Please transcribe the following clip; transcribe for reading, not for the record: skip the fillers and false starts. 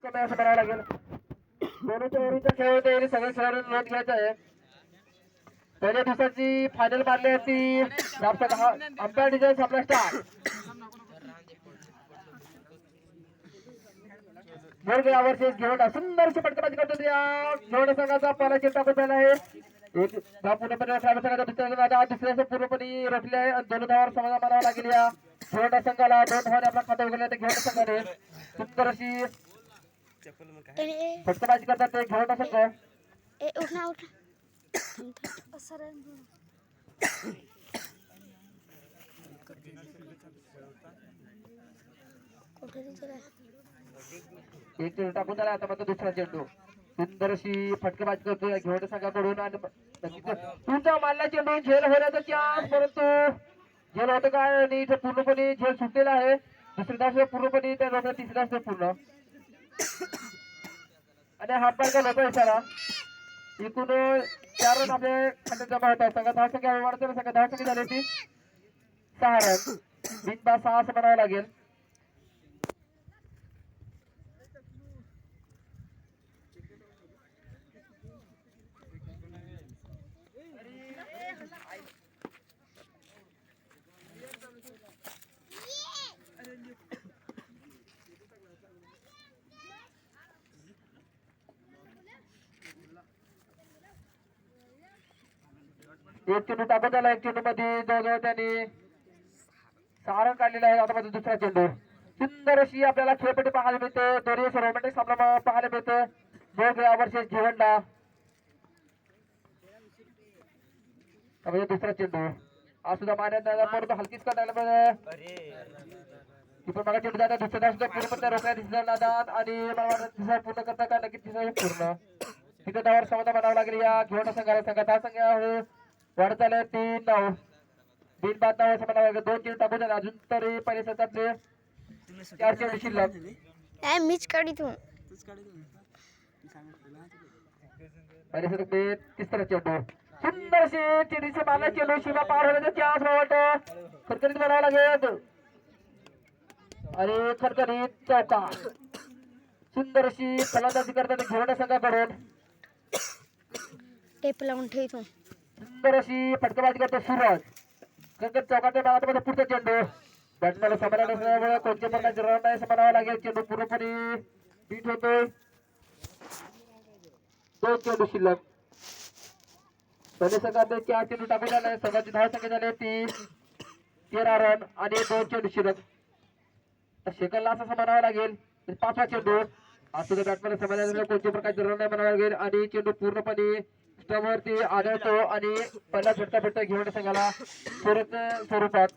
कमी असं करावं लागेल. दोन्ही चेहरीच्या खेळामध्ये सगळे खेळाडू नोंद घ्यायचं आहे. पहिल्या दिवसाची फायनल मारली होती अंपायर डिझाईन आपला स्टार यावर्षी घेऊन सुंदरशी फटकाबाजी करतो. घेऊन संघाचा पहिला चेंडू टाकून झाला आहे. एक धाव पूर्णपणे संघाचा दुसऱ्या पूर्णपणे रोखले आहे. दोन धावावर समाधान मानावं लागेल. या घेऊन संघाला 2 धावाने आपला खाता उघडला. ते घेऊन संघाने सुंदर अशी फटकाबाजी करतात. ते घेऊन संघ एक चेंडू टाकून झाला. आता मात्र दुसरा चेंडू सुंदर अशी फटकेबाजी करतोय घेऊन संघाकडून. आणि तुमचा मारला चेंडू झेल होण्याचा चान्स, परंतु झेल होतं काय आणि इथे पूर्णपणे झेल सुटलेला आहे. दुसरी धाव पूर्णपणे त्या लोक तिसरी धाव पूर्ण आणि हात पाय का लोक इशारा एकूण 4 रन आपल्या खात्यात जमा होतात. सगळ्या धाव संख्या वाढते. सगळ्या धाव संख्या झाली होती 6 रन. बिनबाद 6 असं म्हणावं लागेल. एक चेंडू टाकून झाला. एक चेंडू मध्ये जवळजवळ त्यांनी 6 रन काढलेला आहे. आता मध्ये दुसरा चेंडू सुंदर अशी आपल्याला खेळपट्टी पाहायला मिळते. दोन्ही रोमॅन्टिक सामना पाहायला मिळते. बोगरा वर्सेस झिवंडा. दुसरा चेंडू आज सुद्धा मान्यता हलकीच करण्याला पण चेंडू जातात. दुसऱ्या पूर्णपणे रोखल्या दिसणार नादात आणि मला पूर्ण करता का नक्कीच पूर्ण तिथे धावावर समाधान म्हणावं लागेल. या घेऊन संघात हा संघ वाढत आले 3 धाव. बिनबाद धाव असं म्हणावं लागेल. 2 चेंडू टाकून झाले. अजून तरी पहिले सत्रातले 4 चेंडू शिल्लक. मीच काढितो पहिले सत्रातले तिसरा चेंडू सुंदरशी चिडीचे मारला चेंडू सीमा पार होण्याचा चान्स वाटत. खरखरीत म्हणावं लागेल आणि खरखरीत चौका. सुंदर अशी फलंदाजी करतात घेऊन संघाकडून. टेप लावून ठेवतो. सुंदर अशी फटकेबाजी करतो सूरज. चौकाच्या भागामध्ये पुढचा चेंडू बॅट्समॅनला समाधान असल्यामुळे कोणत्या प्रकारचे रन नाही असं म्हणावं लागेल. चेंडू पूर्णपणे बीट होतोय. 2 चेंडू शिल्लक. पहिले संघात 4 चेंडू टाकून झाले. संघाची धाव संख्या झाली 13 रन आणि 2 चेंडू शिल्लक. शेकलला असं म्हणावं लागेल. 5वा चेंडू आज सुद्धा बॅट्समॅन समाधान कोणत्या प्रकारचे रन नाही म्हणावं लागेल आणि चेंडू पूर्णपणे स्टंपवरती आढळतो आणि पहिला झटका घेऊन संघाला स्वरूपात